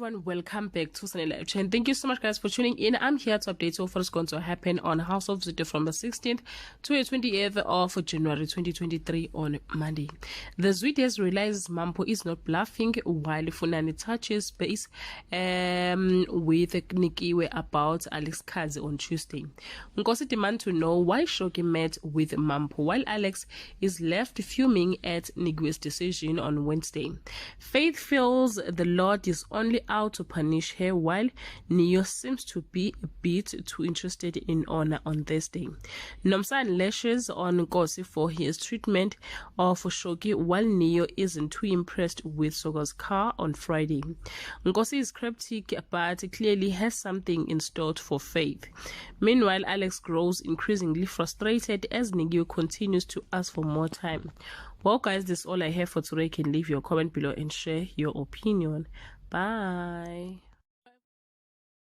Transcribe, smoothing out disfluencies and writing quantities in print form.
everyone, welcome back to Sunny Live Chain. Thank you so much guys for tuning in. I'm here to update you what's going to happen on House of Zwide from the 16th to the 28th of January 2023 on Monday. The Zwide has realized Mampho is not bluffing while Funani touches base with Nikiwe about Alex Kazi on Tuesday. Nkosi demand to know why Shoki met with Mampho while Alex is left fuming at Nikiwe's decision on Wednesday. Faith feels the Lord is only out to punish her while Neo seems to be a bit too interested in honor on Thursday. Nomsan lashes on Nkosi for his treatment of Shoki while Neo isn't too impressed with Soga's car on Friday. Nkosi is cryptic but clearly has something in store for Faith. Meanwhile, Alex grows increasingly frustrated as Nigio continues to ask for more time. Well guys, this is all I have for today. You can leave your comment below and share your opinion. Bye.